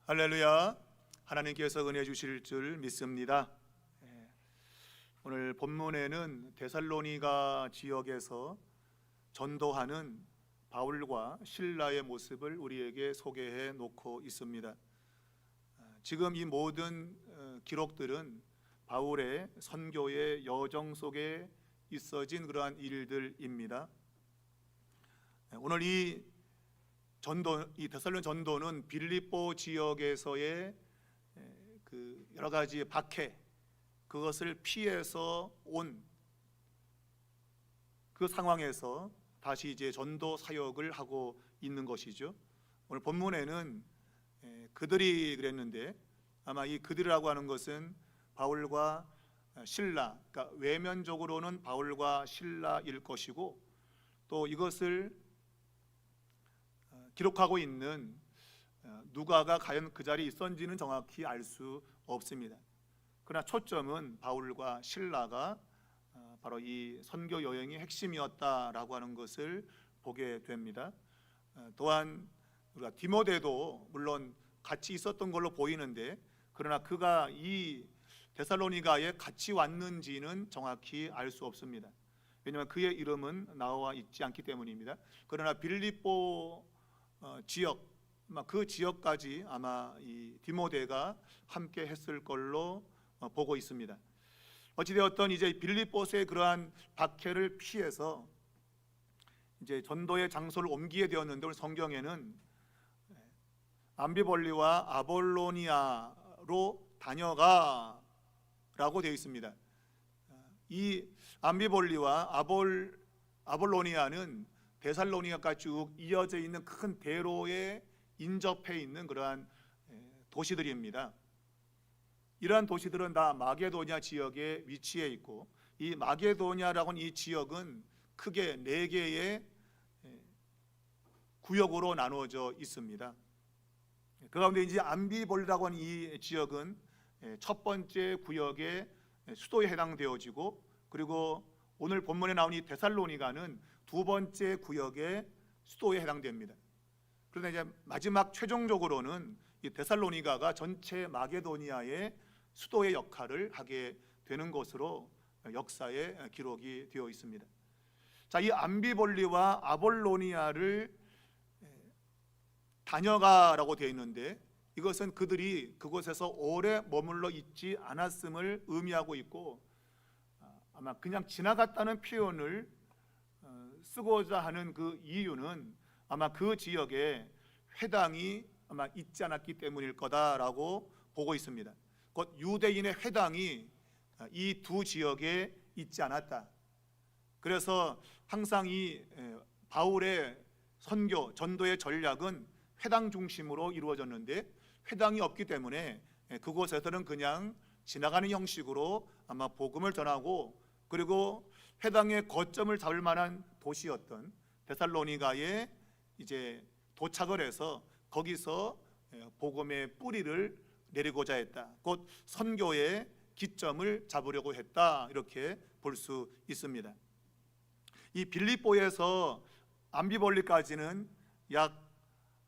할렐루야. 하나님께서 은혜 주실 줄 믿습니다. 오늘 본문에는 데살로니가 지역에서 전도하는 바울과 실라의 모습을 우리에게 소개해 놓고 있습니다. 지금 이 모든 기록들은 바울의 선교의 여정 속에 있어진 그러한 일들입니다. 오늘 이 데살로니 전도는 빌립보 지역에서의 그 여러 가지 박해, 그것을 피해서 온 그 상황에서 다시 이제 전도 사역을 하고 있는 것이죠. 오늘 본문에는 그들이 그랬는데, 아마 이 그들이라고 하는 것은 바울과 실라, 그러니까 외면적으로는 바울과 실라일 것이고, 또 이것을 기록하고 있는 누가가 과연 그 자리에 있었는지는 정확히 알 수 없습니다. 그러나 초점은 바울과 실라가 바로 이 선교 여행의 핵심이었다라고 하는 것을 보게 됩니다. 또한 우리가 디모데도 물론 같이 있었던 걸로 보이는데, 그러나 그가 이 데살로니가에 같이 왔는지는 정확히 알 수 없습니다. 왜냐하면 그의 이름은 나와 있지 않기 때문입니다. 그러나 빌립보 지역, 그 지역까지 아마 이 디모데가 함께 했을 걸로 보고 있습니다. 어찌되었던 이제 빌립보스의 그러한 박해를 피해서 이제 전도의 장소를 옮기게 되었는데, 오늘 성경에는 암비볼리와 아볼로니아로 다녀가라고 되어 있습니다. 이 암비볼리와 아볼로니아는 데살로니가까지 쭉 이어져 있는 큰 대로에 인접해 있는 그러한 도시들입니다. 이러한 도시들은 다 마게도냐 지역에 위치해 있고, 이 마게도냐라고 하는 이 지역은 크게 4개의 구역으로 나누어져 있습니다. 그 가운데 이제 암비볼리라고 하는 이 지역은 첫 번째 구역의 수도에 해당되어지고, 그리고 오늘 본문에 나온 이 데살로니가는 두 번째 구역의 수도에 해당됩니다. 그러나 이제 마지막 최종적으로는 이 데살로니가가 전체 마게도니아의 수도의 역할을 하게 되는 것으로 역사에 기록이 되어 있습니다. 자, 이 암비볼리와 아볼로니아를 다녀가라고 되어 있는데, 이것은 그들이 그곳에서 오래 머물러 있지 않았음을 의미하고 있고, 아마 그냥 지나갔다는 표현을 쓰고자 하는 그 이유는 아마 그 지역에 회당이 아마 있지 않았기 때문일 거다라고 보고 있습니다. 곧 유대인의 회당이 이 두 지역에 있지 않았다. 그래서 항상 이 바울의 선교, 전도의 전략은 회당 중심으로 이루어졌는데, 회당이 없기 때문에 그곳에서는 그냥 지나가는 형식으로 아마 복음을 전하고, 그리고 회당의 거점을 잡을 만한 도시였던 데살로니가에 이제 도착을 해서 거기서 복음의 뿌리를 내리고자 했다. 곧 선교의 기점을 잡으려고 했다. 이렇게 볼 수 있습니다. 이 빌립보에서 암비볼리까지는 약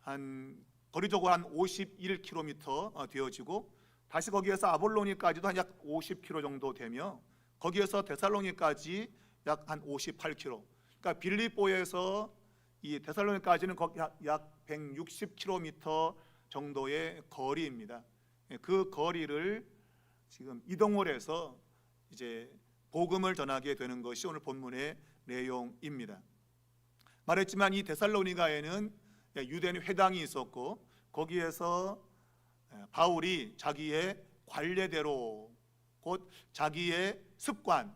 한 거리적으로 한 51km 되어지고, 다시 거기에서 아볼로니까지도 한 약 50km 정도 되며, 거기에서 데살로니까지 약 한 58km. 그러니까 빌립보에서 이 데살로니까지는 약 160km 정도의 거리입니다. 그 거리를 지금 이동을 해서 이제 복음을 전하게 되는 것이 오늘 본문의 내용입니다. 말했지만 이 데살로니가에는 유대인 회당이 있었고, 거기에서 바울이 자기의 관례대로, 곧 자기의 습관,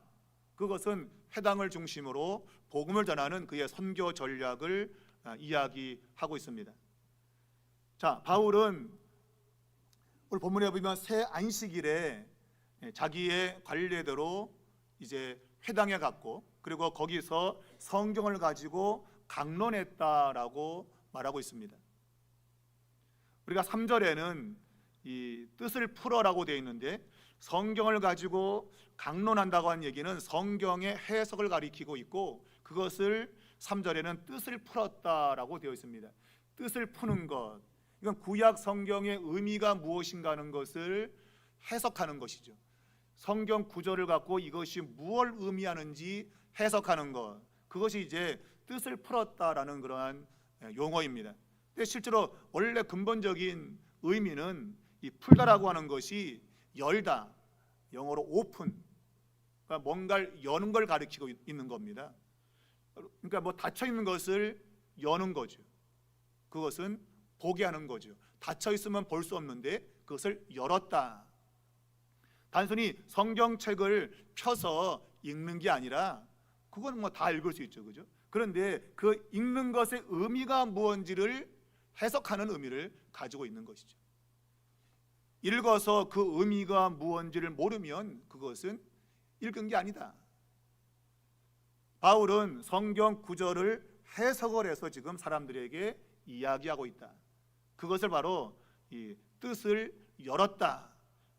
그것은 회당을 중심으로 복음을 전하는 그의 선교 전략을 이야기하고 있습니다. 자, 바울은 오늘 본문에 보면 새 안식일에 자기의 관례대로 이제 회당에 갔고, 그리고 거기서 성경을 가지고 강론했다라고 말하고 있습니다. 우리가 3절에는 이 뜻을 풀어라고 되어 있는데, 성경을 가지고 강론한다고 하는 얘기는 성경의 해석을 가리키고 있고, 그것을 3절에는 뜻을 풀었다라고 되어 있습니다. 뜻을 푸는 것, 이건 구약 성경의 의미가 무엇인가 하는 것을 해석하는 것이죠. 성경 구절을 갖고 이것이 무엇을 의미하는지 해석하는 것, 그것이 이제 뜻을 풀었다라는 그러한 용어입니다. 근데 실제로 원래 근본적인 의미는 이 풀다라고 하는 것이 열다, 영어로 오픈, 그러니까 뭔가를 여는 걸 가리키고 있는 겁니다. 그러니까 뭐 닫혀 있는 것을 여는 거죠. 그것은 보게 하는 거죠. 닫혀 있으면 볼 수 없는데 그것을 열었다. 단순히 성경책을 펴서 읽는 게 아니라 그건 뭐 다 읽을 수 있죠, 그죠? 그런데 그 읽는 것의 의미가 무엇인지를 해석하는 의미를 가지고 있는 것이죠. 읽어서 그 의미가 무엇인지를 모르면 그것은 읽은 게 아니다. 바울은 성경 구절을 해석을 해서 지금 사람들에게 이야기하고 있다. 그것을 바로 이 뜻을 열었다.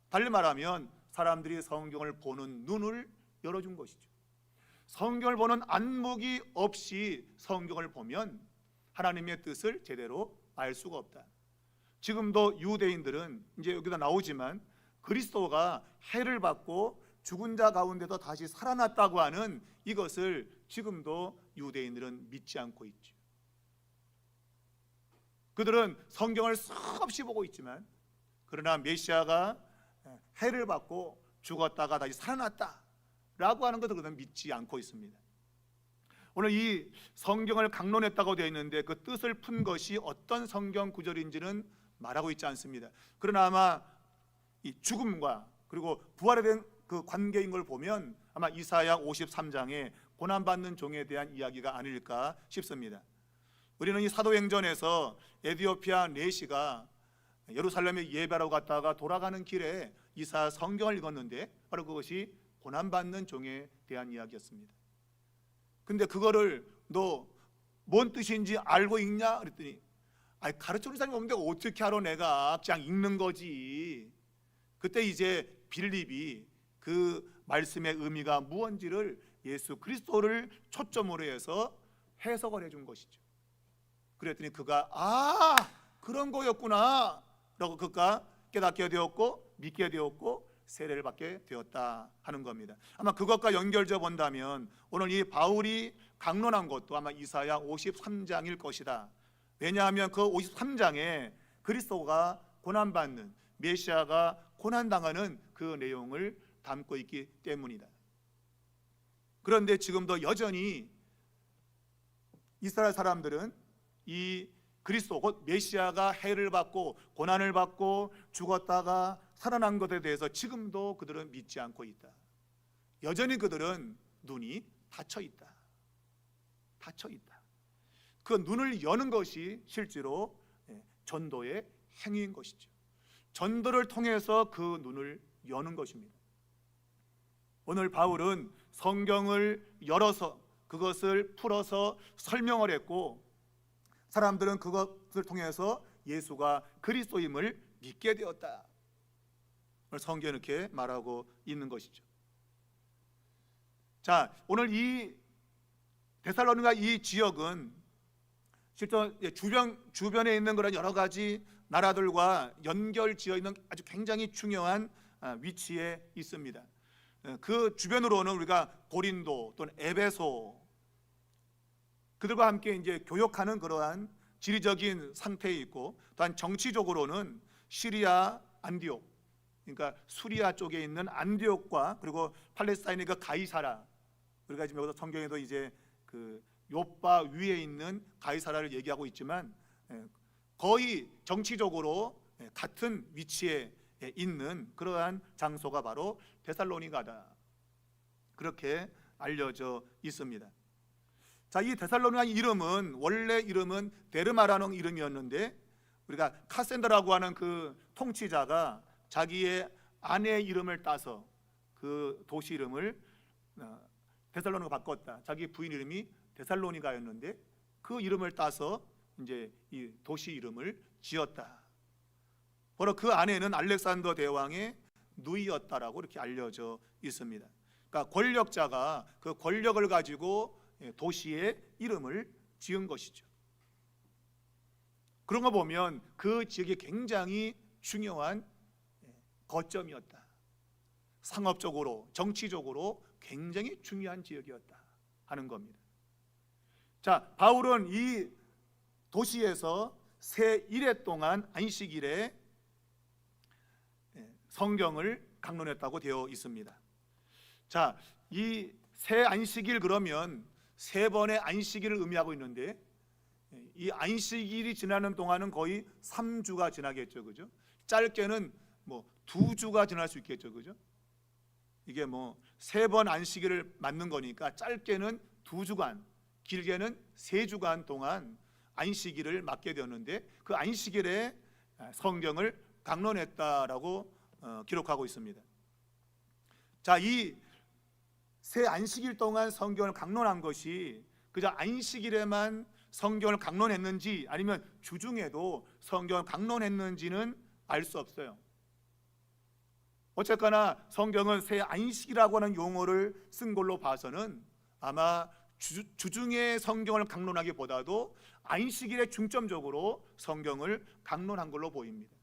달리 말하면 사람들이 성경을 보는 눈을 열어준 것이죠. 성경을 보는 안목이 없이 성경을 보면 하나님의 뜻을 제대로 알 수가 없다. 지금도 유대인들은 이제 여기다 나오지만 그리스도가 해를 받고 죽은 자 가운데도 다시 살아났다고 하는 이것을 지금도 유대인들은 믿지 않고 있죠. 그들은 성경을 수없이 보고 있지만 그러나 메시아가 해를 받고 죽었다가 다시 살아났다라고 하는 것을 그들은 믿지 않고 있습니다. 오늘 이 성경을 강론했다고 되어 있는데 그 뜻을 푼 것이 어떤 성경 구절인지는 말하고 있지 않습니다. 그러나 아마 이 죽음과 그리고 부활에 대한 그 관계인 걸 보면 아마 이사야 53장에 고난받는 종에 대한 이야기가 아닐까 싶습니다. 우리는 이 사도행전에서 에디오피아 내시가 예루살렘에 예배하러 갔다가 돌아가는 길에 이사야 성경을 읽었는데 바로 그것이 고난받는 종에 대한 이야기였습니다. 근데 그거를 너 뭔 뜻인지 알고 읽냐? 그랬더니 가르쳐주는 사람이 없는데 어떻게 알아, 내가 그냥 읽는 거지. 그때 이제 빌립이 그 말씀의 의미가 무언지를 예수 그리스도를 초점으로 해서 해석을 해준 것이죠. 그랬더니 그가 그런 거였구나 라고 그가 깨닫게 되었고 믿게 되었고 세례를 받게 되었다 하는 겁니다. 아마 그것과 연결져 본다면 오늘 이 바울이 강론한 것도 아마 이사야 53장일 것이다. 왜냐하면 그 53장에 그리스도가 고난받는, 메시아가 고난당하는 그 내용을 담고 있기 때문이다. 그런데 지금도 여전히 이스라엘 사람들은 이 그리스도 곧 메시아가 해를 받고 고난을 받고 죽었다가 살아난 것에 대해서 지금도 그들은 믿지 않고 있다. 여전히 그들은 눈이 닫혀 있다. 닫혀 있다. 그 눈을 여는 것이 실제로 전도의 행위인 것이죠. 전도를 통해서 그 눈을 여는 것입니다. 오늘 바울은 성경을 열어서 그것을 풀어서 설명을 했고 사람들은 그것을 통해서 예수가 그리스도임을 믿게 되었다. 성경은 이렇게 말하고 있는 것이죠. 자, 오늘 이 데살로니가 이 지역은 실제 주변에 있는 그런 여러 가지 나라들과 연결지어 있는 아주 굉장히 중요한 위치에 있습니다. 그 주변으로는 우리가 고린도 또는 에베소 그들과 함께 이제 교역하는 그러한 지리적인 상태에 있고 또한 정치적으로는 시리아 안디옥, 그러니까 수리아 쪽에 있는 안디옥과 그리고 팔레스타인의 그 가이사라, 우리가 지금 여기서 성경에도 이제 그 요빠 위에 있는 가이사라를 얘기하고 있지만 거의 정치적으로 같은 위치에 있는 그러한 장소가 바로 데살로니가다. 그렇게 알려져 있습니다. 자, 이 데살로니가 이름은 원래 이름은 데르마라는 이름이었는데 우리가 카센더라고 하는 그 통치자가 자기의 아내의 이름을 따서 그 도시 이름을 데살로니가 바꿨다. 자기 부인 이름이 데살로니가였는데 그 이름을 따서 이제 이 도시 이름을 지었다. 바로 그 아내는 알렉산더 대왕의 누이였다라고 이렇게 알려져 있습니다. 그러니까 권력자가 그 권력을 가지고 도시의 이름을 지은 것이죠. 그런 거 보면 그 지역이 굉장히 중요한 거점이었다. 상업적으로, 정치적으로 굉장히 중요한 지역이었다 하는 겁니다. 자, 바울은 이 도시에서 새 1회 동안 안식일에 성경을 강론했다고 되어 있습니다. 자, 이 새 안식일 그러면 세 번의 안식일을 의미하고 있는데, 이 안식일이 지나는 동안은 거의 3주가 지나겠죠, 그죠? 짧게는 뭐 2주가 지날 수 있겠죠, 그죠? 이게 뭐 세 번 안식일을 맞는 거니까 짧게는 2주간, 길게는 3주간 동안 안식일을 맞게 되었는데, 그 안식일에 성경을 강론했다라고 기록하고 있습니다. 자, 이 새 안식일 동안 성경을 강론한 것이 그저 안식일에만 성경을 강론했는지 아니면 주중에도 성경을 강론했는지는 알 수 없어요. 어쨌거나 성경은 새 안식이라고 하는 용어를 쓴 걸로 봐서는 아마 주중에 성경을 강론하기보다도 안식일에 중점적으로 성경을 강론한 걸로 보입니다.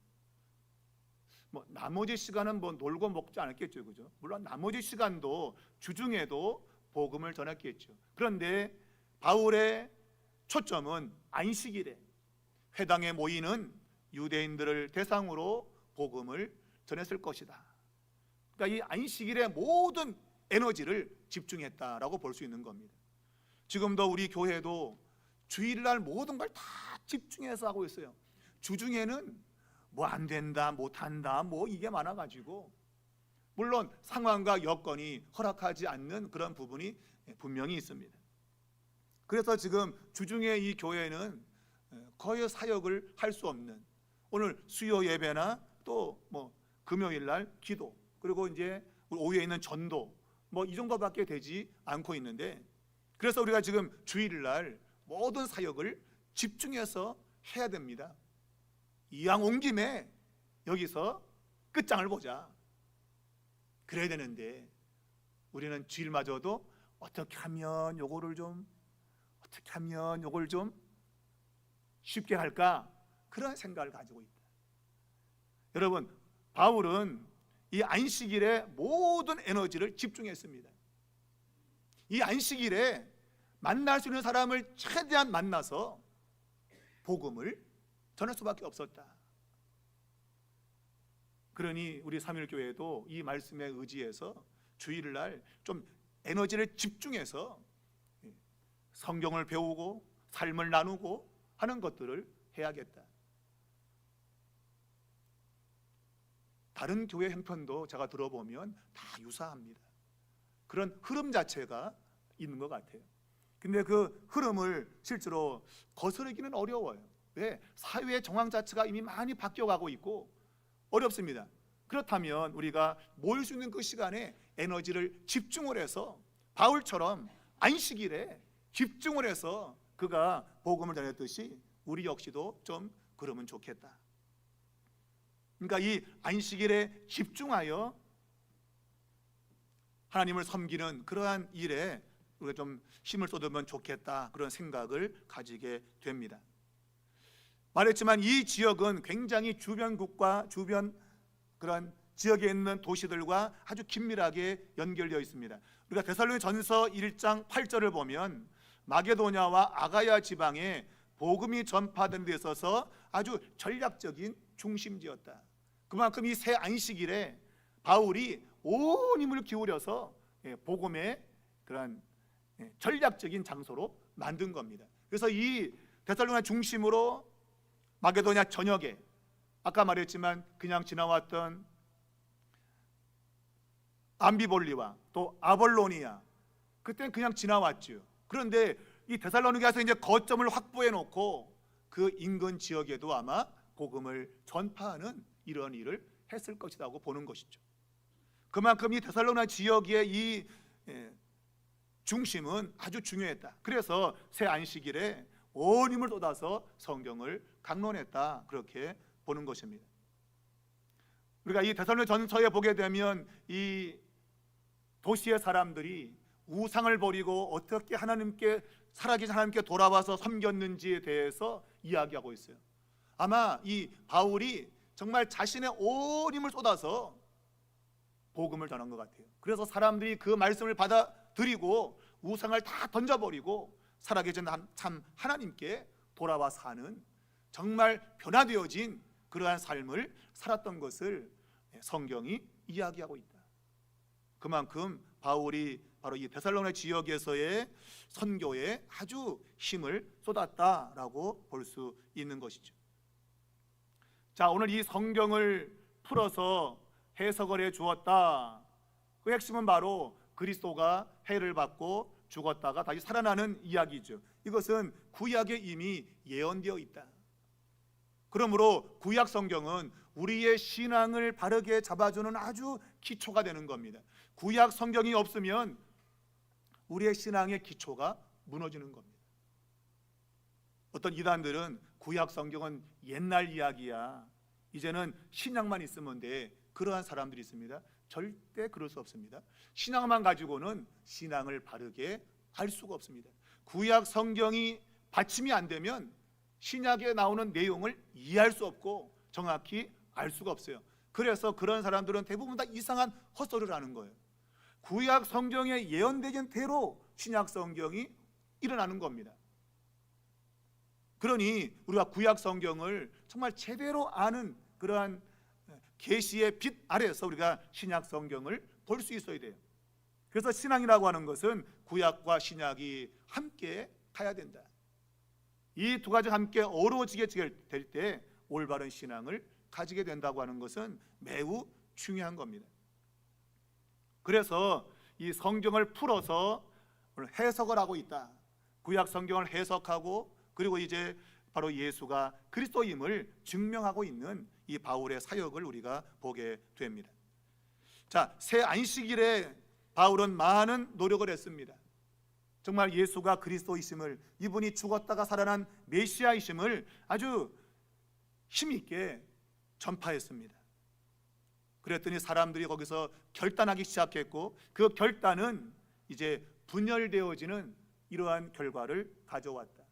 뭐 나머지 시간은 뭐 놀고 먹지 않았겠죠, 그죠? 물론 나머지 시간도 주중에도 복음을 전했겠죠. 그런데 바울의 초점은 안식일에 회당에 모이는 유대인들을 대상으로 복음을 전했을 것이다. 그러니까 이 안식일에 모든 에너지를 집중했다라고 볼 수 있는 겁니다. 지금도 우리 교회도 주일날 모든 걸 다 집중해서 하고 있어요. 주중에는 뭐 안 된다, 못 한다, 뭐 이게 많아가지고, 물론 상황과 여건이 허락하지 않는 그런 부분이 분명히 있습니다. 그래서 지금 주중에 이 교회는 거의 사역을 할 수 없는, 오늘 수요 예배나 또 뭐 금요일날 기도, 그리고 이제 오후에 있는 전도, 뭐 이 정도밖에 되지 않고 있는데, 그래서 우리가 지금 주일날 모든 사역을 집중해서 해야 됩니다. 이왕 온 김에 여기서 끝장을 보자, 그래야 되는데, 우리는 주일마저도 어떻게 하면 요걸 좀 쉽게 할까, 그런 생각을 가지고 있다. 여러분, 바울은 이 안식일에 모든 에너지를 집중했습니다. 이 안식일에 만날 수 있는 사람을 최대한 만나서 복음을 전할 수밖에 없었다. 그러니 우리 삼일교회도 이 말씀에 의지해서 주일날 좀 에너지를 집중해서 성경을 배우고 삶을 나누고 하는 것들을 해야겠다. 다른 교회 형편도 제가 들어보면 다 유사합니다. 그런 흐름 자체가 있는 것 같아요. 근데 그 흐름을 실제로 거스르기는 어려워요. 왜? 사회의 정황 자체가 이미 많이 바뀌어가고 있고 어렵습니다. 그렇다면 우리가 모일 수 있는 그 시간에 에너지를 집중을 해서 바울처럼 안식일에 집중을 해서 그가 복음을 전했듯이 우리 역시도 좀 그러면 좋겠다. 그러니까 이 안식일에 집중하여 하나님을 섬기는 그러한 일에 우리가 좀 힘을 쏟으면 좋겠다, 그런 생각을 가지게 됩니다. 말했지만 이 지역은 굉장히 주변국과 주변 그런 지역에 있는 도시들과 아주 긴밀하게 연결되어 있습니다. 우리가 데살로니가전서 1장 8절을 보면 마게도냐와 아가야 지방에 복음이 전파되는 데 있어서 아주 전략적인 중심지였다. 그만큼 이 새 안식일에 바울이 온 힘을 기울여서 복음의 그런 전략적인 장소로 만든 겁니다. 그래서 이 데살로니가 중심으로 마게도냐 전역에 아까 말했지만 그냥 지나왔던 암비볼리와 또 아볼로니아, 그때는 그냥 지나왔죠. 그런데 이 데살로니가에서 이제 거점을 확보해 놓고 그 인근 지역에도 아마 복음을 전파하는 이런 일을 했을 것이라고 보는 것이죠. 그만큼 이 데살로니가 지역의 이 중심은 아주 중요했다. 그래서 새 안식일에 온 힘을 쏟아서 성경을 강론했다, 그렇게 보는 것입니다. 우리가 이 데살로니가전서에 보게 되면 이 도시의 사람들이 우상을 버리고 어떻게 하나님께 살아계신 하나님께 돌아와서 섬겼는지에 대해서 이야기하고 있어요. 아마 이 바울이 정말 자신의 온 힘을 쏟아서 복음을 전한 것 같아요. 그래서 사람들이 그 말씀을 받아들이고 우상을 다 던져버리고 살아계신 참 하나님께 돌아와 사는 정말 변화되어진 그러한 삶을 살았던 것을 성경이 이야기하고 있다. 그만큼 바울이 바로 이 데살로니가 지역에서의 선교에 아주 힘을 쏟았다라고 볼 수 있는 것이죠. 자, 오늘 이 성경을 풀어서 해석을 해 주었다. 그 핵심은 바로 그리스도가 해를 받고 죽었다가 다시 살아나는 이야기죠. 이것은 구약에 이미 예언되어 있다. 그러므로 구약 성경은 우리의 신앙을 바르게 잡아주는 아주 기초가 되는 겁니다. 구약 성경이 없으면 우리의 신앙의 기초가 무너지는 겁니다. 어떤 이단들은 구약 성경은 옛날 이야기야, 이제는 신약만 있으면 돼, 그러한 사람들이 있습니다. 절대 그럴 수 없습니다. 신약만 가지고는 신앙을 바르게 할 수가 없습니다. 구약 성경이 받침이 안 되면 신약에 나오는 내용을 이해할 수 없고 정확히 알 수가 없어요. 그래서 그런 사람들은 대부분 다 이상한 헛소리를 하는 거예요. 구약 성경에 예언되긴 대로 신약 성경이 일어나는 겁니다. 그러니 우리가 구약 성경을 정말 제대로 아는 그러한 계시의 빛 아래에서 우리가 신약 성경을 볼 수 있어야 돼요. 그래서 신앙이라고 하는 것은 구약과 신약이 함께 가야 된다. 이 두 가지가 함께 어우러지게 될 때 올바른 신앙을 가지게 된다고 하는 것은 매우 중요한 겁니다. 그래서 이 성경을 풀어서 해석을 하고 있다. 구약 성경을 해석하고 그리고 이제 바로 예수가 그리스도임을 증명하고 있는 이 바울의 사역을 우리가 보게 됩니다. 자, 새 안식일에 바울은 많은 노력을 했습니다. 정말 예수가 그리스도이심을, 이분이 죽었다가 살아난 메시아이심을 아주 힘있게 전파했습니다. 그랬더니 사람들이 거기서 결단하기 시작했고 그 결단은 이제 분열되어지는 이러한 결과를 가져왔다.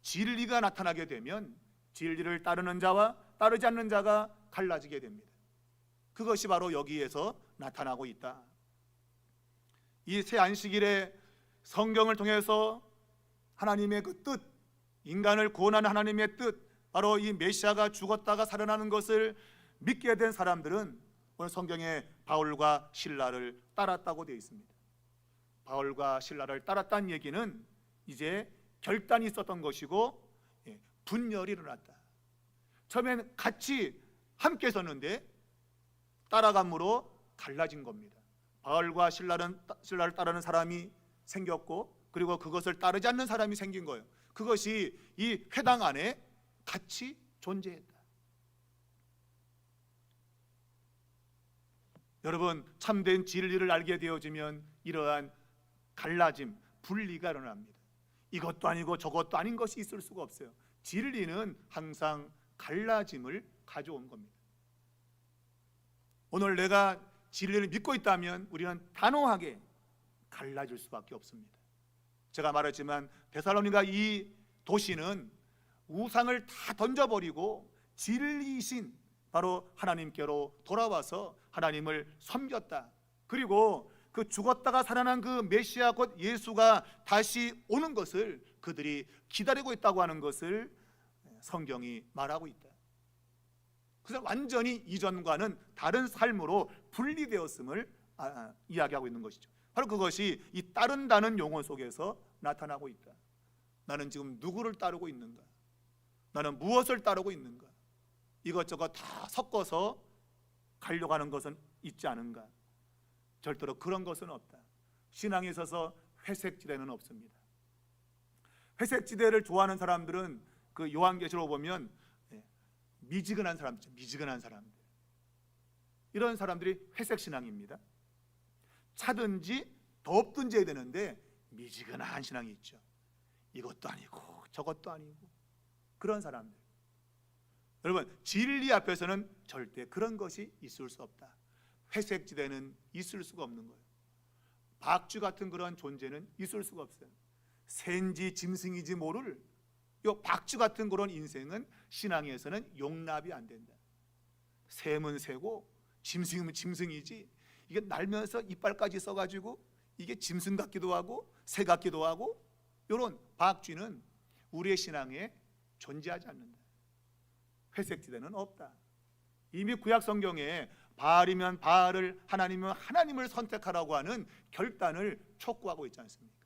진리가 나타나게 되면 진리를 따르는 자와 따르지 않는 자가 갈라지게 됩니다. 그것이 바로 여기에서 나타나고 있다. 이 새 안식일에 성경을 통해서 하나님의 그 뜻, 인간을 구원하는 하나님의 뜻, 바로 이 메시아가 죽었다가 살아나는 것을 믿게 된 사람들은 오늘 성경에 바울과 실라를 따랐다고 되어 있습니다. 바울과 실라를 따랐다는 얘기는 이제 결단이 있었던 것이고 분열이 일어났다. 처음엔 같이 함께 섰는데 따라감으로 갈라진 겁니다. 바울과 실라를 따르는 사람이 생겼고 그리고 그것을 따르지 않는 사람이 생긴 거예요. 그것이 이 회당 안에 같이 존재했다. 여러분, 참된 진리를 알게 되어지면 이러한 갈라짐, 분리가 일어납니다. 이것도 아니고 저것도 아닌 것이 있을 수가 없어요. 진리는 항상 갈라짐을 가져온 겁니다. 오늘 내가 진리를 믿고 있다면 우리는 단호하게 갈라질 수밖에 없습니다. 제가 말했지만 데살로니가 이 도시는 우상을 다 던져버리고 진리이신 바로 하나님께로 돌아와서 하나님을 섬겼다. 그리고 그 죽었다가 살아난 그 메시아 곧 예수가 다시 오는 것을 그들이 기다리고 있다고 하는 것을 성경이 말하고 있다. 그래서 완전히 이전과는 다른 삶으로 분리되었음을 이야기하고 있는 것이죠. 바로 그것이 이 따른다는 용어 속에서 나타나고 있다. 나는 지금 누구를 따르고 있는가? 나는 무엇을 따르고 있는가? 이것저것 다 섞어서 가려고 하는 것은 있지 않은가? 절대로 그런 것은 없다. 신앙에 있어서 회색지대는 없습니다. 회색지대를 좋아하는 사람들은 그 요한계시록 보면 미지근한 사람들, 미지근한 사람들, 이런 사람들이 회색신앙입니다. 차든지 덥든지 해야 되는데 미지근한 신앙이 있죠. 이것도 아니고 저것도 아니고 그런 사람들. 여러분, 진리 앞에서는 절대 그런 것이 있을 수 없다. 회색지대는 있을 수가 없는 거예요. 박쥐 같은 그런 존재는 있을 수가 없어요. 새인지 짐승인지 모를 이 박쥐 같은 그런 인생은 신앙에서는 용납이 안 된다. 샘은 새고 짐승이면 짐승이지, 이게 날면서 이빨까지 써가지고 이게 짐승 같기도 하고 새 같기도 하고, 이런 바악쥐는 우리의 신앙에 존재하지 않는다. 회색지대는 없다. 이미 구약 성경에 바알이면 바알을, 하나님이면 하나님을 선택하라고 하는 결단을 촉구하고 있지 않습니까?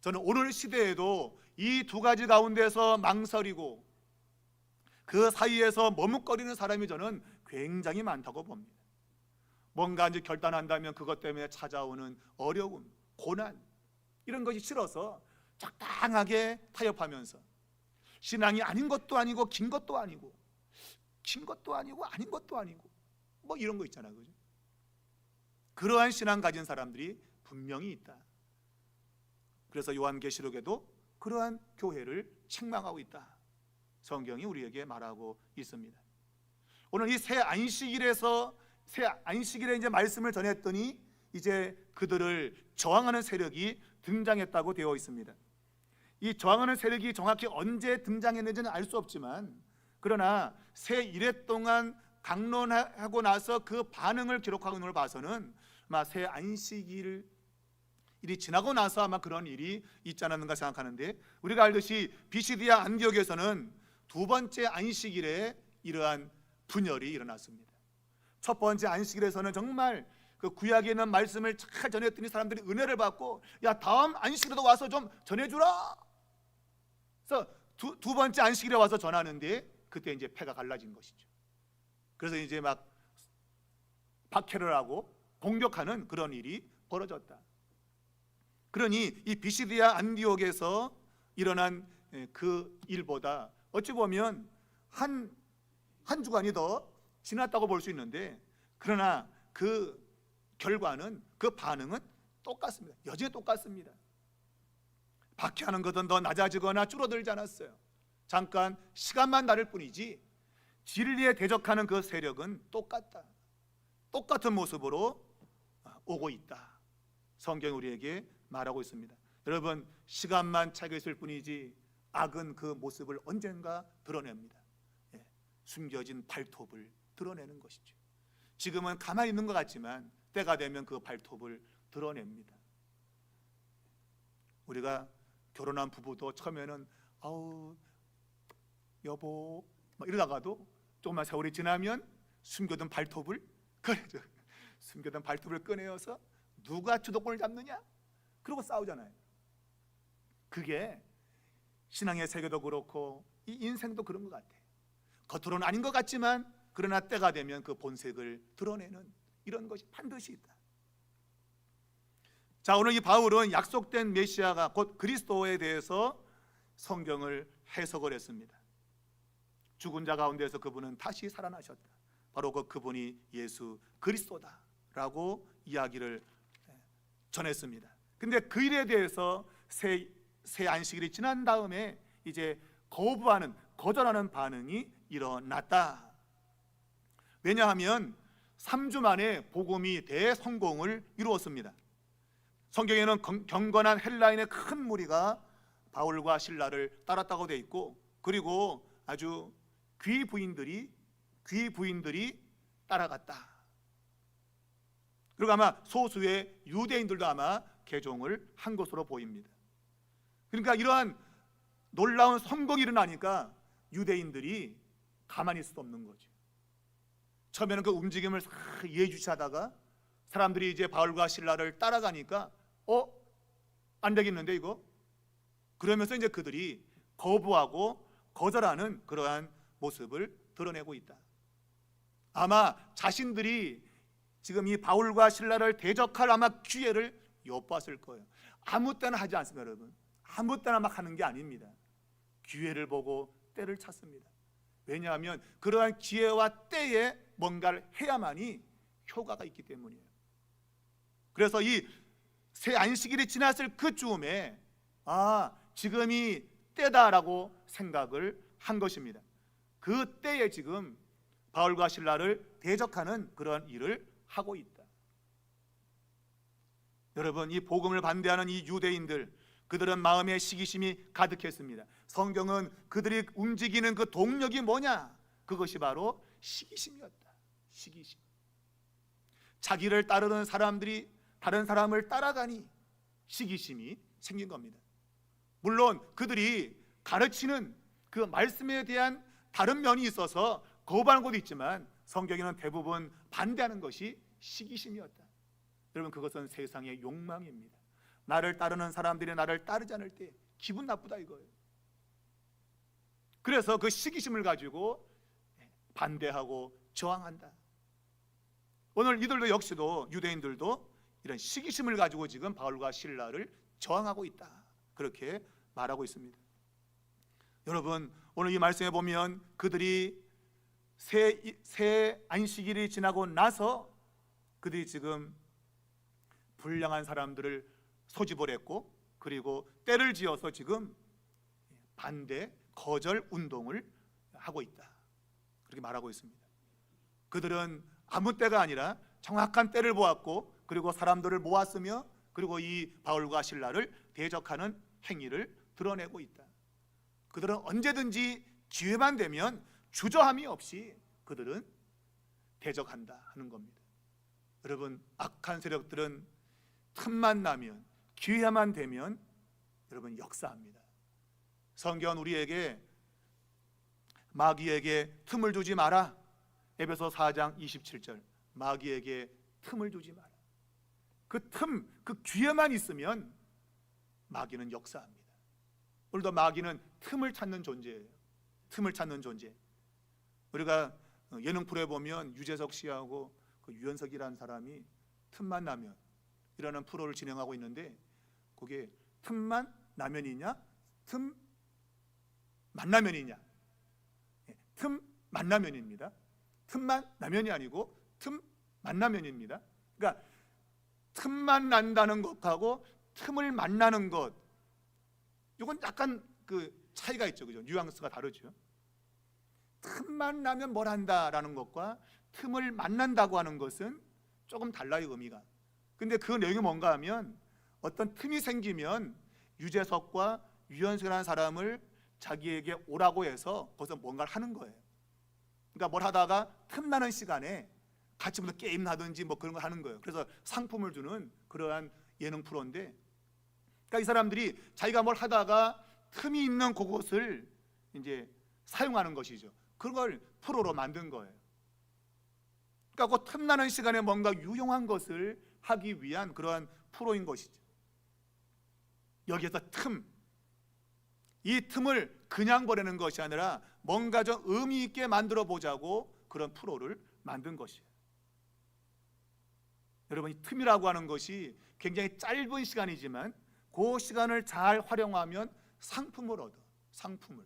저는 오늘 시대에도 이 두 가지 가운데서 망설이고 그 사이에서 머뭇거리는 사람이 저는 굉장히 많다고 봅니다. 뭔가 이제 결단한다면 그것 때문에 찾아오는 어려움, 고난, 이런 것이 싫어서 적당하게 타협하면서 신앙이 아닌 것도 아니고 긴 것도 아니고 긴 것도 아니고 아닌 것도 아니고 뭐 이런 거 있잖아요, 그죠? 그러한 신앙 가진 사람들이 분명히 있다. 그래서 요한계시록에도 그러한 교회를 책망하고 있다, 성경이 우리에게 말하고 있습니다. 오늘 이 새 안식일에서 새 안식일에 이제 말씀을 전했더니 이제 그들을 저항하는 세력이 등장했다고 되어 있습니다. 이 저항하는 세력이 정확히 언제 등장했는지는 알 수 없지만, 그러나 새 일회 동안 강론하고 나서 그 반응을 기록하고 있는 걸 봐서는 아마 새 안식일이 지나고 나서 아마 그런 일이 있지 않았는가 생각하는데, 우리가 알듯이 비시디아 안디옥에서는 두 번째 안식일에 이러한 분열이 일어났습니다. 첫 번째 안식일에서는 정말 그 구약에 있는 말씀을 잘 전했더니 사람들이 은혜를 받고, 야, 다음 안식일에도 와서 좀 전해주라. 그래서 두 번째 안식일에 와서 전하는데 그때 이제 패가 갈라진 것이죠. 그래서 이제 막 박해를 하고 공격하는 그런 일이 벌어졌다. 그러니 이 비시디아 안디옥에서 일어난 그 일보다 어찌 보면 한 주간이 더 지났다고 볼 수 있는데, 그러나 그 결과는, 그 반응은 똑같습니다. 여전히 똑같습니다. 박해하는 것은 더 낮아지거나 줄어들지 않았어요. 잠깐 시간만 다를 뿐이지 진리에 대적하는 그 세력은 똑같다. 똑같은 모습으로 오고 있다. 성경이 우리에게 말하고 있습니다. 여러분, 시간만 차이가 있을 뿐이지 악은 그 모습을 언젠가 드러냅니다. 숨겨진 발톱을 드러내는 것이죠. 지금은 가만히 있는 것 같지만 때가 되면 그 발톱을 드러냅니다. 우리가 결혼한 부부도 처음에는 아우 여보 막 이러다가도 조금만 세월이 지나면 숨겨둔 발톱을 꺼내어서 누가 주도권을 잡느냐, 그러고 싸우잖아요. 그게 신앙의 세계도 그렇고 이 인생도 그런 것 같아요. 겉으로는 아닌 것 같지만 그러나 때가 되면 그 본색을 드러내는 이런 것이 반드시 있다. 자, 오늘 이 바울은 약속된 메시아가 곧 그리스도에 대해서 성경을 해석을 했습니다. 죽은 자 가운데서 그분은 다시 살아나셨다. 바로 그분이 예수 그리스도다라고 이야기를 전했습니다. 근데 그 일에 대해서 새 안식일이 지난 다음에 이제 거절하는 반응이 일어났다. 왜냐하면 3주 만에 복음이 대성공을 이루었습니다. 성경에는 경건한 헬라인의 큰 무리가 바울과 실라를 따랐다고 되어 있고, 그리고 아주 귀 부인들이 따라갔다. 그리고 아마 소수의 유대인들도 아마 개종을 한 것으로 보입니다. 그러니까 이러한 놀라운 성공이 일어나니까 유대인들이 가만히 있을 수 없는 거죠. 처음에는 그 움직임을 예주시하다가 사람들이 이제 바울과 실라를 따라가니까 안 되겠는데 이거? 그러면서 이제 그들이 거부하고 거절하는 그러한 모습을 드러내고 있다. 아마 자신들이 지금 이 바울과 실라를 대적할 아마 기회를 엿봤을 거예요. 아무 때나 하지 않습니다, 여러분. 아무 때나 막 하는 게 아닙니다. 기회를 보고 때를 찾습니다. 왜냐하면 그러한 기회와 때에 뭔가를 해야만이 효과가 있기 때문이에요. 그래서 이 새 안식일이 지났을 그 즈음에 지금이 때다라고 생각을 한 것입니다. 그 때에 지금 바울과 실라를 대적하는 그런 일을 하고 있다. 여러분, 이 복음을 반대하는 이 유대인들, 그들은 마음에 시기심이 가득했습니다. 성경은 그들이 움직이는 그 동력이 뭐냐? 그것이 바로 시기심이었다. 시기심. 자기를 따르는 사람들이 다른 사람을 따라가니 시기심이 생긴 겁니다. 물론 그들이 가르치는 그 말씀에 대한 다른 면이 있어서 거부하는 것도 있지만 성경에는 대부분 반대하는 것이 시기심이었다. 여러분, 그것은 세상의 욕망입니다. 나를 따르는 사람들이 나를 따르지 않을 때 기분 나쁘다 이거예요. 그래서 그 시기심을 가지고 반대하고 저항한다. 오늘 이들도 역시도 유대인들도 이런 시기심을 가지고 지금 바울과 실라를 저항하고 있다, 그렇게 말하고 있습니다. 여러분, 오늘 이 말씀에 보면 그들이 새 안식일이 지나고 나서 그들이 지금 불량한 사람들을 소집을 했고, 그리고 때를 지어서 지금 반대 거절 운동을 하고 있다, 그렇게 말하고 있습니다. 그들은 아무 때가 아니라 정확한 때를 보았고, 그리고 사람들을 모았으며, 그리고 이 바울과 실라를 대적하는 행위를 드러내고 있다. 그들은 언제든지 기회만 되면 주저함이 없이 그들은 대적한다 하는 겁니다. 여러분, 악한 세력들은 틈만 나면, 기회만 되면 여러분 역사합니다. 성경은 우리에게 마귀에게 틈을 주지 마라, 에베소 4장 27절, 마귀에게 틈을 주지 마라. 그 틈, 그 기회만 있으면 마귀는 역사합니다. 오늘도 마귀는 틈을 찾는 존재예요. 틈을 찾는 존재. 우리가 예능 프로에 보면 유재석 씨하고 그 유연석이라는 사람이 틈만 나면 이라는 프로를 진행하고 있는데, 그게 틈만 나면이냐, 틈 만나면이냐? 틈 만나면입니다. 틈만 나면이 아니고 틈 만나면입니다. 그러니까 틈만 난다는 것하고 틈을 만나는 것, 이건 약간 그 차이가 있죠, 그죠? 뉘앙스가 다르죠. 틈만 나면 뭘 한다라는 것과 틈을 만난다고 하는 것은 조금 달라요, 의미가. 근데 그 내용이 뭔가 하면, 어떤 틈이 생기면 유재석과 유연석이라는 사람을 자기에게 오라고 해서 거기서 뭔가를 하는 거예요. 그러니까 뭘 하다가 틈나는 시간에 같이 무슨 게임 하든지 뭐 그런 걸 하는 거예요. 그래서 상품을 주는 그러한 예능 프로인데, 그러니까 이 사람들이 자기가 뭘 하다가 틈이 있는 그곳을 이제 사용하는 것이죠. 그걸 프로로 만든 거예요. 그러니까 그 틈나는 시간에 뭔가 유용한 것을 하기 위한 그러한 프로인 것이죠. 여기에서 틈, 이 틈을 그냥 보내는 것이 아니라 뭔가 좀 의미 있게 만들어 보자고 그런 프로를 만든 것이에요. 여러분, 이 틈이라고 하는 것이 굉장히 짧은 시간이지만 그 시간을 잘 활용하면 상품을 얻어. 상품을.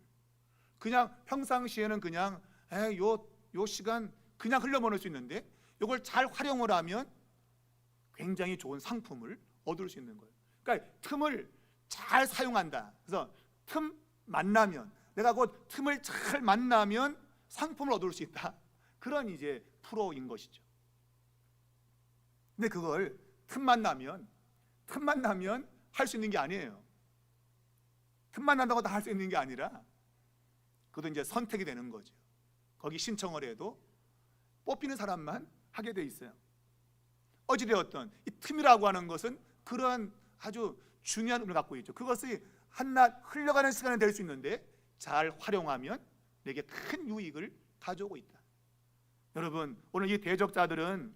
그냥 평상시에는 그냥 요 시간 그냥 흘려보낼 수 있는데, 이걸 잘 활용을 하면 굉장히 좋은 상품을 얻을 수 있는 거예요. 그러니까 틈을 잘 사용한다. 그래서 틈 만나면, 내가 그 틈을 잘 만나면 상품을 얻을 수 있다, 그런 이제 프로인 것이죠. 근데 그걸 틈만 나면 할 수 있는 게 아니에요. 틈만 난다고 다 할 수 있는 게 아니라 그것도 이제 선택이 되는 거죠. 거기 신청을 해도 뽑히는 사람만 하게 돼 있어요. 어찌되었든 이 틈이라고 하는 것은 그러한 아주 중요한 의미를 갖고 있죠. 그것이 한낱 흘러가는 시간이 될 수 있는데 잘 활용하면 내게 큰 유익을 가져오고 있다. 여러분, 오늘 이 대적자들은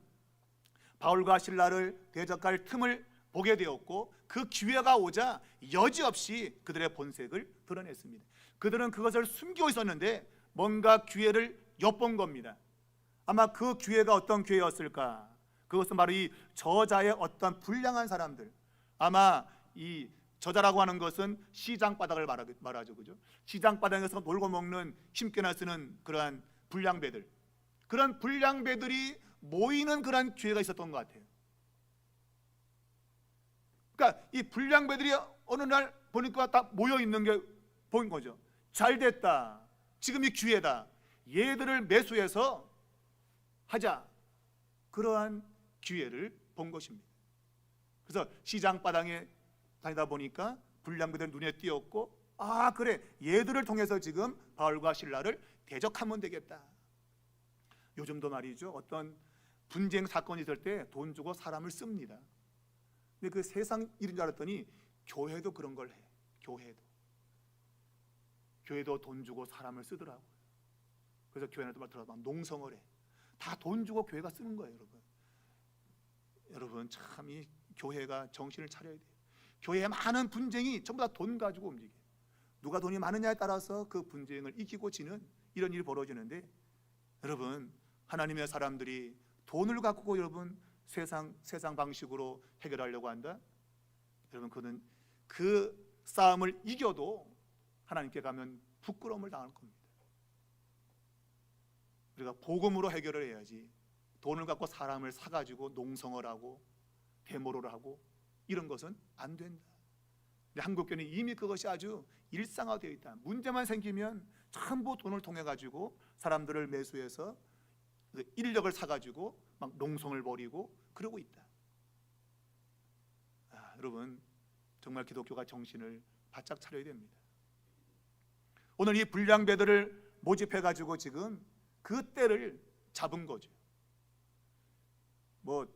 바울과 실라를 대적할 틈을 보게 되었고, 그 기회가 오자 여지없이 그들의 본색을 드러냈습니다. 그들은 그것을 숨기고 있었는데 뭔가 기회를 엿본 겁니다. 아마 그 기회가 어떤 기회였을까? 그것은 바로 이 저자의 어떤 불량한 사람들, 아마 이 저자라고 하는 것은 시장바닥을 말하죠, 그죠? 시장바닥에서 놀고 먹는 힘께나 쓰는 그러한 불량배들, 그런 불량배들이 모이는 그런 기회가 있었던 것 같아요. 그러니까 이 불량배들이 어느 날 보니까 딱 모여 있는 게 보인 거죠. 잘 됐다, 지금이 기회다, 얘들을 매수해서 하자, 그러한 기회를 본 것입니다. 그래서 시장바닥에 다니다 보니까 불량배들 눈에 띄었고, 아 그래, 얘들을 통해서 지금 바울과 실라를 대적하면 되겠다. 요즘도 말이죠, 어떤 분쟁 사건이 있을 때 돈 주고 사람을 씁니다. 근데 그 세상 일인 줄 알았더니 교회도 그런 걸 해. 교회도 돈 주고 사람을 쓰더라고요. 그래서 교회한테 막 농성을 해. 다 돈 주고 교회가 쓰는 거예요, 여러분. 여러분 참 이 교회가 정신을 차려야 돼요. 교회에 많은 분쟁이 전부 다 돈 가지고 움직여요. 누가 돈이 많으냐에 따라서 그 분쟁을 이기고 지는 이런 일이 벌어지는데, 여러분 하나님의 사람들이 돈을 갖고 여러분 세상 방식으로 해결하려고 한다? 여러분 그는 그 싸움을 이겨도 하나님께 가면 부끄러움을 당할 겁니다. 우리가 복음으로 해결을 해야지, 돈을 갖고 사람을 사가지고 농성을 하고 데모를 하고 이런 것은 안 된다. 근데 한국교회는 이미 그것이 아주 일상화되어 있다. 문제만 생기면 전부 돈을 통해 가지고 사람들을 매수해서 인력을 사가지고 막 농성을 벌이고 그러고 있다. 여러분 정말 기독교가 정신을 바짝 차려야 됩니다. 오늘 이 불량배들을 모집해 가지고 지금 그 때를 잡은 거죠. 뭐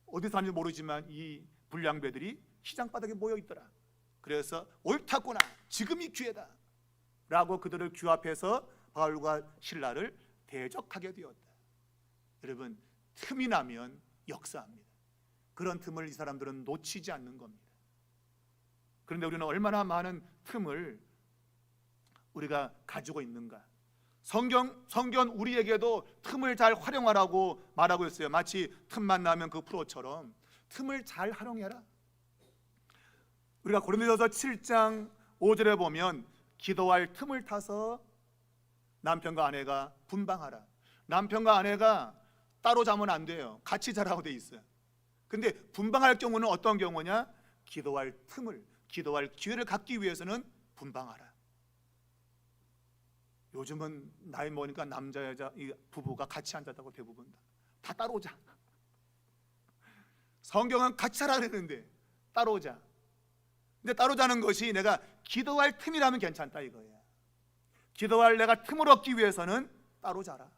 어디서 하는지 모르지만 이 불량배들이 시장 바닥에 모여 있더라. 그래서 옳다구나, 지금이 기회다 라고 그들을 규합해서 바울과 실라를 대적하게 되었다. 여러분 틈이 나면 역사합니다. 그런 틈을 이 사람들은 놓치지 않는 겁니다. 그런데 우리는 얼마나 많은 틈을 우리가 가지고 있는가. 성경 우리에게도 틈을 잘 활용하라고 말하고 있어요. 마치 틈만 나면 그 프로처럼 틈을 잘 활용해라. 우리가 고린도전서 7장 5절에 보면 기도할 틈을 타서 남편과 아내가 분방하라. 남편과 아내가 따로 자면 안 돼요. 같이 자라고 돼 있어요. 근데 분방할 경우는 어떤 경우냐? 기도할 틈을, 기도할 기회를 갖기 위해서는 분방하라. 요즘은 나이 먹으니까 남자 여자 이 부부가 같이 앉았다고 대부분 다 따로 자. 성경은 같이 자라 그랬는데 따로 자. 근데 따로 자는 것이 내가 기도할 틈이라면 괜찮다 이거야. 기도할 내가 틈을 얻기 위해서는 따로 자라.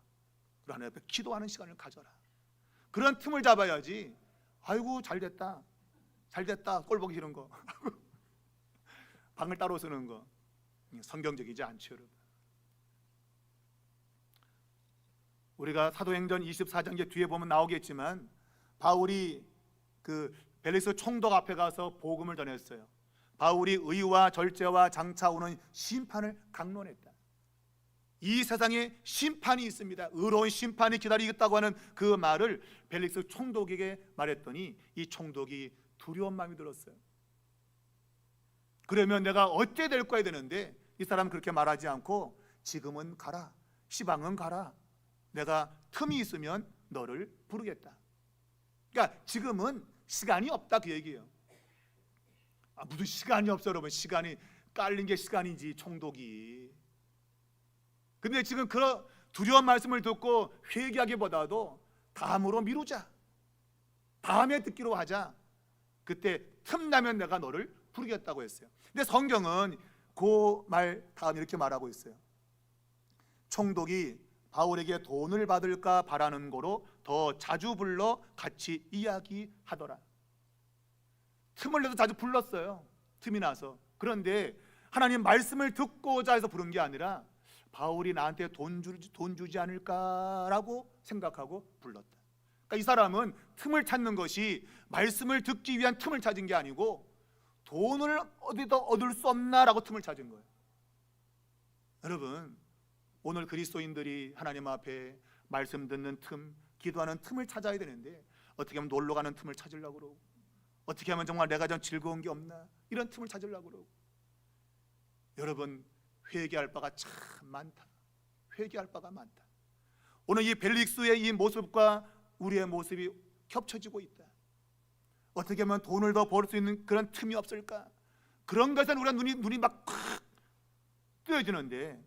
하나님 앞에 기도하는 시간을 가져라. 그런 틈을 잡아야지. 아이고 잘됐다 꼴 보기 싫은 거 방을 따로 쓰는 거 성경적이지 않죠, 여러분. 우리가 사도행전 24장 뒤에 보면 나오겠지만 바울이 그 벨릭스 총독 앞에 가서 복음을 전했어요. 바울이 의와 절제와 장차 오는 심판을 강론했다. 이 세상에 심판이 있습니다. 의로운 심판이 기다리겠다고 하는 그 말을 벨릭스 총독에게 말했더니 이 총독이 두려운 마음이 들었어요. 그러면 내가 어째 될 거야 되는데 이 사람은 그렇게 말하지 않고 지금은 가라, 시방은 가라, 내가 틈이 있으면 너를 부르겠다. 그러니까 지금은 시간이 없다 그 얘기예요. 무슨 시간이 없어 여러분. 시간이 깔린 게 시간이지 총독이. 근데 지금 그런 두려운 말씀을 듣고 회개하기보다도 다음으로 미루자, 다음에 듣기로 하자, 그때 틈나면 내가 너를 부르겠다고 했어요. 근데 성경은 그 말 다음 이렇게 말하고 있어요. 총독이 바울에게 돈을 받을까 바라는 거로 더 자주 불러 같이 이야기하더라. 틈을 내서 자주 불렀어요. 틈이 나서. 그런데 하나님 말씀을 듣고자 해서 부른 게 아니라 바울이 나한테 돈 주지 않을까라고 생각하고 불렀다. 그러니까 이 사람은 틈을 찾는 것이 말씀을 듣기 위한 틈을 찾은 게 아니고 돈을 어디다 얻을 수 없나라고 틈을 찾은 거예요. 여러분 오늘 그리스도인들이 하나님 앞에 말씀 듣는 틈, 기도하는 틈을 찾아야 되는데 어떻게 하면 놀러 가는 틈을 찾으려고 그러고, 어떻게 하면 정말 내가 좀 즐거운 게 없나 이런 틈을 찾으려고 그러고. 여러분 회개할 바가 참 많다. 회개할 바가 많다. 오늘 이 벨릭스의 이 모습과 우리의 모습이 겹쳐지고 있다. 어떻게 하면 돈을 더 벌 수 있는 그런 틈이 없을까? 그런 것에 우리가 눈이 막 콱 뜨여지는데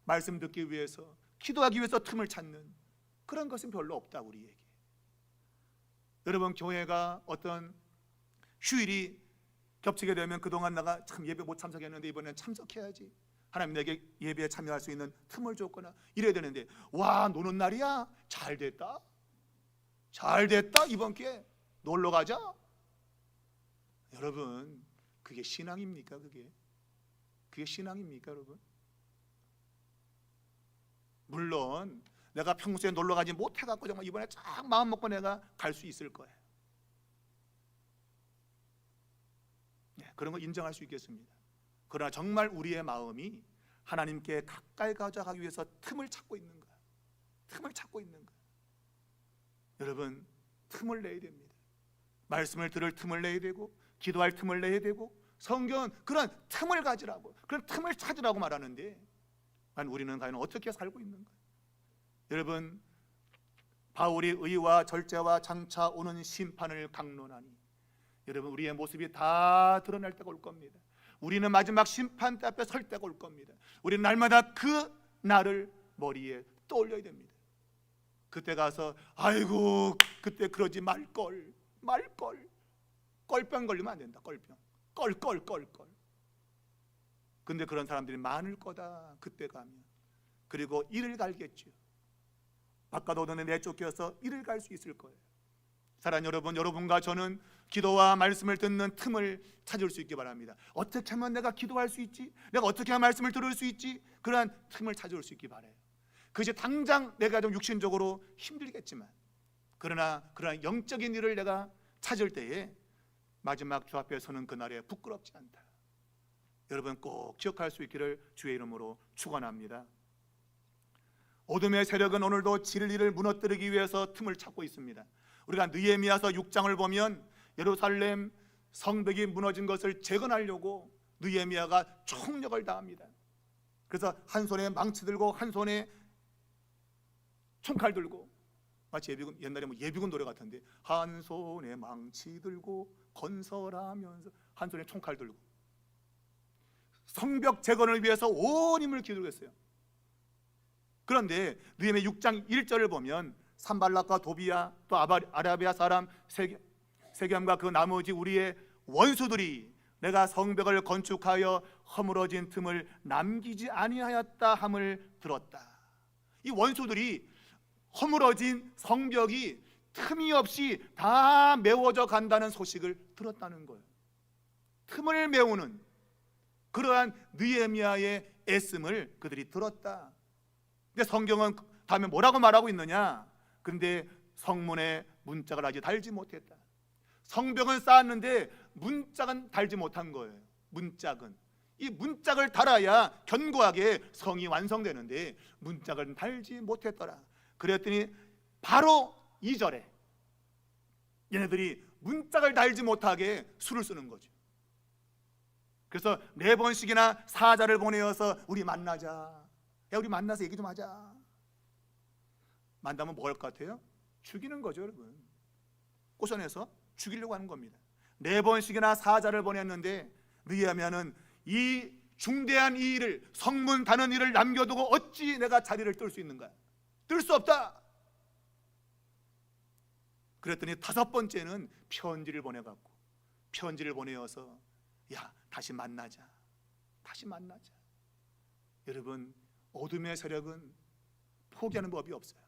말씀 듣기 위해서, 기도하기 위해서 틈을 찾는 그런 것은 별로 없다 우리에게. 여러분 교회가 어떤 휴일이 겹치게 되면 그동안 내가 참 예배 못 참석했는데 이번엔 참석해야지, 하나님 내게 예배에 참여할 수 있는 틈을 줬거나 이래야 되는데, 와 노는 날이야, 잘됐다, 잘됐다, 이번 기회에 놀러 가자. 여러분 그게 신앙입니까? 그게 신앙입니까 여러분? 물론 내가 평소에 놀러 가지 못해갖고 정말 이번에 쫙 마음 먹고 내가 갈 수 있을 거예요. 그런 거 인정할 수 있겠습니다. 그러나 정말 우리의 마음이 하나님께 가까이 가져가기 위해서 틈을 찾고 있는 거야. 틈을 찾고 있는 거야. 여러분 틈을 내야 됩니다. 말씀을 들을 틈을 내야 되고, 기도할 틈을 내야 되고, 성경은 그런 틈을 가지라고, 그런 틈을 찾으라고 말하는데, 우리는 과연 어떻게 살고 있는가? 여러분 바울이 의와 절제와 장차 오는 심판을 강론하니, 여러분 우리의 모습이 다 드러날 때가 올 겁니다. 우리는 마지막 심판대 앞에 설 때가 올 겁니다. 우리는 날마다 그 날을 머리에 떠올려야 됩니다. 그때 가서 아이고 그때 그러지 말걸, 껄병 걸리면 안 된다. 껄. 근데 그런 사람들이 많을 거다 그때 가면. 그리고 이를 갈겠죠. 바깥 오던에 내쫓겨서 이를 갈 수 있을 거예요. 사랑하는 여러분, 여러분과 저는 기도와 말씀을 듣는 틈을 찾을 수 있기 바랍니다. 어떻게 하면 내가 기도할 수 있지? 내가 어떻게 하면 말씀을 들을 수 있지? 그러한 틈을 찾을 수 있기 바라요. 그것이 당장 내가 좀 육신적으로 힘들겠지만, 그러나 그러한 영적인 일을 내가 찾을 때에 마지막 주 앞에 서는 그날에 부끄럽지 않다. 여러분 꼭 기억할 수 있기를 주의 이름으로 축원합니다. 어둠의 세력은 오늘도 진리를 무너뜨리기 위해서 틈을 찾고 있습니다. 우리가 느헤미야서 6장을 보면 예루살렘 성벽이 무너진 것을 재건하려고 느헤미야가 총력을 다합니다. 그래서 한 손에 망치 들고 한 손에 총칼 들고, 마치 예비군, 옛날에 예비군 노래 같은데, 한 손에 망치 들고 건설하면서 한 손에 총칼 들고 성벽 재건을 위해서 온 힘을 기울였어요. 그런데 느헤미야 6장 1절을 보면 산발락과 도비야 또 아라비아 사람 세겜과 그 나머지 우리의 원수들이 내가 성벽을 건축하여 허물어진 틈을 남기지 아니하였다 함을 들었다. 이 원수들이 허물어진 성벽이 틈이 없이 다 메워져 간다는 소식을 들었다는 거예요. 틈을 메우는 그러한 느헤미야의 애씀을 그들이 들었다. 근데 성경은 다음에 뭐라고 말하고 있느냐? 근데 성문에 문짝을 아직 달지 못했다. 성벽은 쌓았는데 문짝은 달지 못한 거예요. 이 문짝을 달아야 견고하게 성이 완성되는데 문짝을 달지 못했더라. 그랬더니 바로 2절에 얘네들이 문짝을 달지 못하게 수를 쓰는 거죠. 그래서 4번씩이나 사자를 보내어서 우리 만나자. 야 우리 만나서 얘기 좀 하자. 만나면 뭐 할 것 같아요? 죽이는 거죠 여러분. 꼬셔내서 죽이려고 하는 겁니다. 4번씩이나 사자를 보냈는데 느헤미야는 이 중대한 이 일을, 성문 다는 일을 남겨두고 어찌 내가 자리를 뜰 수 있는가? 뜰 수 없다. 그랬더니 5번째는 편지를 보내갖고, 편지를 보내어서 야 다시 만나자. 여러분 어둠의 세력은 포기하는 법이 없어요.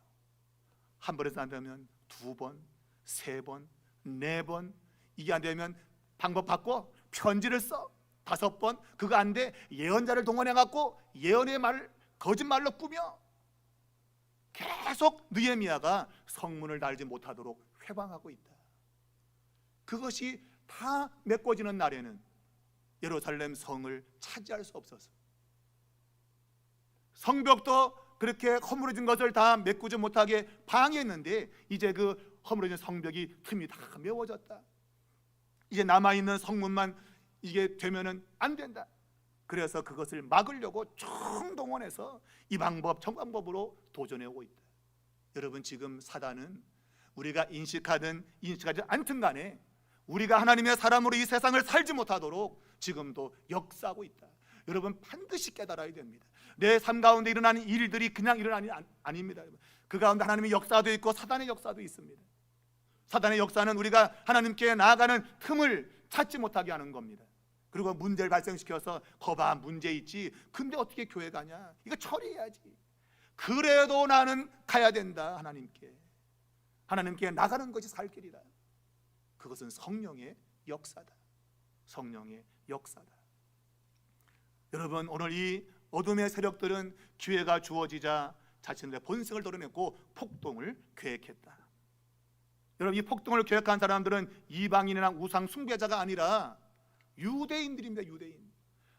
한 번에서 안 되면 2번, 3번, 4번, 이게 안 되면 방법 바꿔 편지를 써. 5번, 그거 안 돼 예언자를 동원해갖고 예언의 말을 거짓말로 꾸며 계속 느헤미야가 성문을 달지 못하도록 회방하고 있다. 그것이 다 메꿔지는 날에는 예루살렘 성을 차지할 수 없어서, 성벽도 그렇게 허물어진 것을 다 메꾸지 못하게 방해했는데 이제 그 허물어진 성벽이 틈이 다 메워졌다. 이제 남아있는 성문만 이게 되면은 안 된다. 그래서 그것을 막으려고 총동원해서 이 방법 저 방법으로 도전해오고 있다. 여러분 지금 사단은 우리가 인식하든 인식하지 않든 간에 우리가 하나님의 사람으로 이 세상을 살지 못하도록 지금도 역사하고 있다. 여러분 반드시 깨달아야 됩니다. 내 삶 가운데 일어나는 일들이 그냥 일어나는 게 아닙니다. 그 가운데 하나님의 역사도 있고 사단의 역사도 있습니다. 사단의 역사는 우리가 하나님께 나아가는 틈을 찾지 못하게 하는 겁니다. 그리고 문제를 발생시켜서 거봐 문제 있지, 근데 어떻게 교회 가냐, 이거 처리해야지. 그래도 나는 가야 된다. 하나님께 나가는 것이 살 길이다. 그것은 성령의 역사다. 성령의 역사다. 여러분, 오늘 이 어둠의 세력들은 기회가 주어지자 자신들의 본성을 드러냈고 폭동을 계획했다. 여러분, 이 폭동을 계획한 사람들은 이방인이나 우상 숭배자가 아니라 유대인들입니다. 유대인.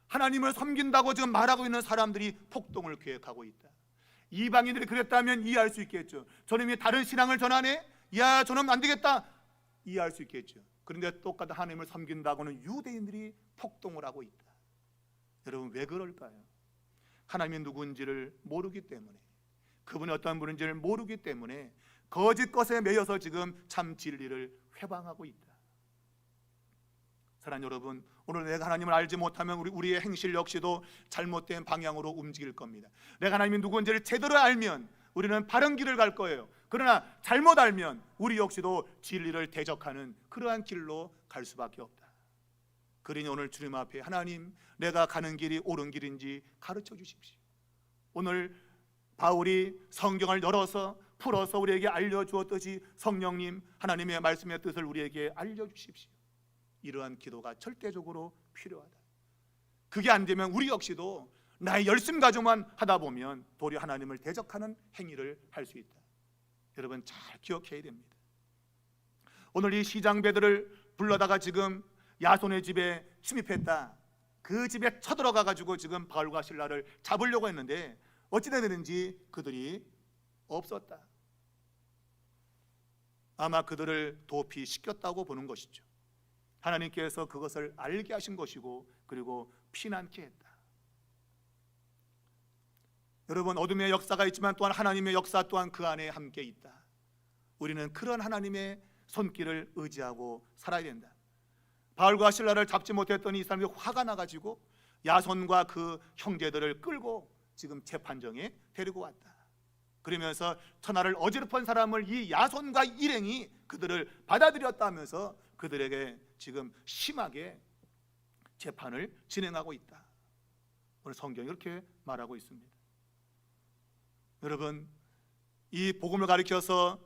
하나님을 섬긴다고 지금 말하고 있는 사람들이 폭동을 계획하고 있다. 이방인들이 그랬다면 이해할 수 있겠죠. 저놈이 다른 신앙을 전하네? 야, 저놈 안 되겠다. 이해할 수 있겠죠. 그런데 똑같은 하나님을 섬긴다고는 유대인들이 폭동을 하고 있다. 여러분, 왜 그럴까요? 하나님이 누군지를 모르기 때문에, 그분이 어떤 분인지를 모르기 때문에 거짓 것에 매여서 지금 참 진리를 회방하고 있다. 사랑하는 여러분, 오늘 내가 하나님을 알지 못하면 우리의 행실 역시도 잘못된 방향으로 움직일 겁니다. 내가 하나님이 누군지를 제대로 알면 우리는 바른 길을 갈 거예요. 그러나 잘못 알면 우리 역시도 진리를 대적하는 그러한 길로 갈 수밖에 없다. 그러니 오늘 주님 앞에, 하나님, 내가 가는 길이 옳은 길인지 가르쳐 주십시오. 오늘 바울이 성경을 열어서 풀어서 우리에게 알려주었듯이 성령님, 하나님의 말씀의 뜻을 우리에게 알려주십시오. 이러한 기도가 절대적으로 필요하다. 그게 안 되면 우리 역시도 나의 열심 가지고만 하다 보면 도리어 하나님을 대적하는 행위를 할 수 있다. 여러분, 잘 기억해야 됩니다. 오늘 이 시장배들을 불러다가 지금 야손의 집에 침입했다. 그 집에 쳐들어가 가지고 지금 바울과 실라를 잡으려고 했는데 어찌 되는지 그들이 없었다. 아마 그들을 도피시켰다고 보는 것이죠. 하나님께서 그것을 알게 하신 것이고, 그리고 피난케 했다. 여러분, 어둠의 역사가 있지만 또한 하나님의 역사 또한 그 안에 함께 있다. 우리는 그런 하나님의 손길을 의지하고 살아야 된다. 바울과 실라를 잡지 못했더니 이 사람들이 화가 나가지고 야손과 그 형제들을 끌고 지금 재판정에 데리고 왔다. 그러면서 천하를 어지럽힌 사람을 이 야손과 일행이 그들을 받아들였다면서 그들에게 지금 심하게 재판을 진행하고 있다. 오늘 성경이 이렇게 말하고 있습니다. 여러분, 이 복음을 가리켜서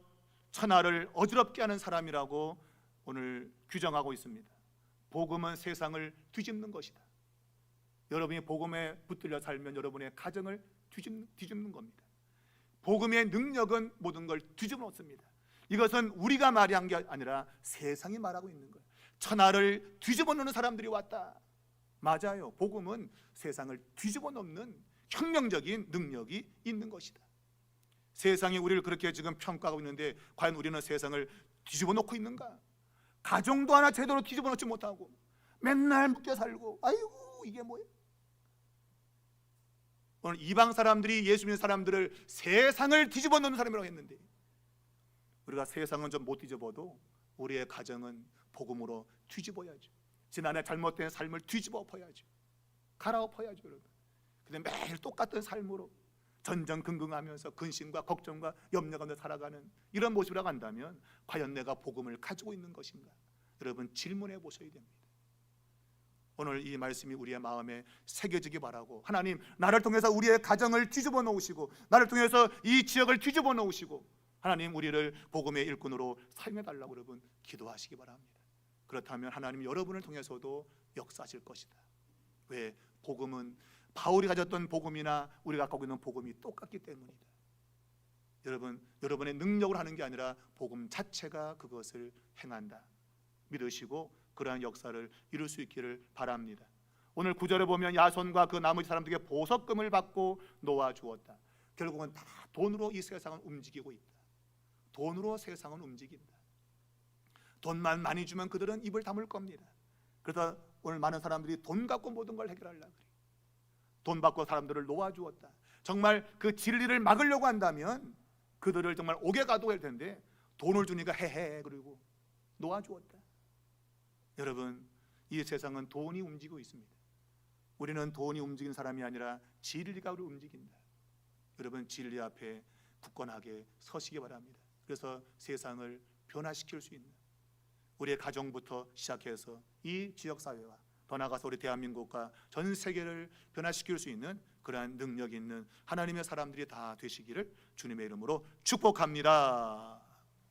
천하를 어지럽게 하는 사람이라고 오늘 규정하고 있습니다. 복음은 세상을 뒤집는 것이다. 여러분이 복음에 붙들려 살면 여러분의 가정을 뒤집는 겁니다. 복음의 능력은 모든 걸 뒤집어 놓습니다. 이것은 우리가 말한 게 아니라 세상이 말하고 있는 거예요. 천하를 뒤집어 놓는 사람들이 왔다. 맞아요. 복음은 세상을 뒤집어 놓는 혁명적인 능력이 있는 것이다. 세상이 우리를 그렇게 지금 평가하고 있는데 과연 우리는 세상을 뒤집어 놓고 있는가? 가정도 하나 제대로 뒤집어 놓지 못하고 맨날 묶여 살고, 아이고 이게 뭐야? 오늘 이방 사람들이 예수 믿는 사람들을 세상을 뒤집어 놓는 사람이라고 했는데, 우리가 세상은 좀 못 뒤집어도 우리의 가정은 복음으로 뒤집어야죠. 지난해 잘못된 삶을 뒤집어 엎어야죠. 갈아엎어야죠, 여러분. 근데 매일 똑같은 삶으로 전전긍긍하면서 근심과 걱정과 염려 가운데 살아가는 이런 모습이라고 한다면 과연 내가 복음을 가지고 있는 것인가? 여러분, 질문해 보셔야 됩니다. 오늘 이 말씀이 우리의 마음에 새겨지기 바라고, 하나님, 나를 통해서 우리의 가정을 뒤집어 놓으시고 나를 통해서 이 지역을 뒤집어 놓으시고 하나님, 우리를 복음의 일꾼으로 사용해 달라고 여러분 기도하시기 바랍니다. 그렇다면 하나님 여러분을 통해서도 역사하실 것이다. 왜? 복음은 바울이 가졌던 복음이나 우리가 갖고 있는 복음이 똑같기 때문이다. 여러분, 여러분의 능력으로 하는 게 아니라 복음 자체가 그것을 행한다. 믿으시고 그러한 역사를 이룰 수 있기를 바랍니다. 오늘 9절에 보면 야손과 그 나머지 사람들에게 보석금을 받고 놓아주었다. 결국은 다 돈으로 이 세상은 움직이고 있다. 돈으로 세상은 움직인다. 돈만 많이 주면 그들은 입을 다물 겁니다. 그래서 오늘 많은 사람들이 돈 갖고 모든 걸 해결하려고 그래요. 돈 받고 사람들을 놓아주었다. 정말 그 진리를 막으려고 한다면 그들을 정말 옥에 가둬야 할 텐데 돈을 주니까 헤헤 그리고 놓아주었다. 여러분, 이 세상은 돈이 움직이고 있습니다. 우리는 돈이 움직이는 사람이 아니라 진리가 우리를 움직인다. 여러분, 진리 앞에 굳건하게 서시기 바랍니다. 그래서 세상을 변화시킬 수 있는, 우리의 가정부터 시작해서 이 지역 사회와 더 나아가서 우리 대한민국과 전 세계를 변화시킬 수 있는 그러한 능력 있는 하나님의 사람들이 다 되시기를 주님의 이름으로 축복합니다.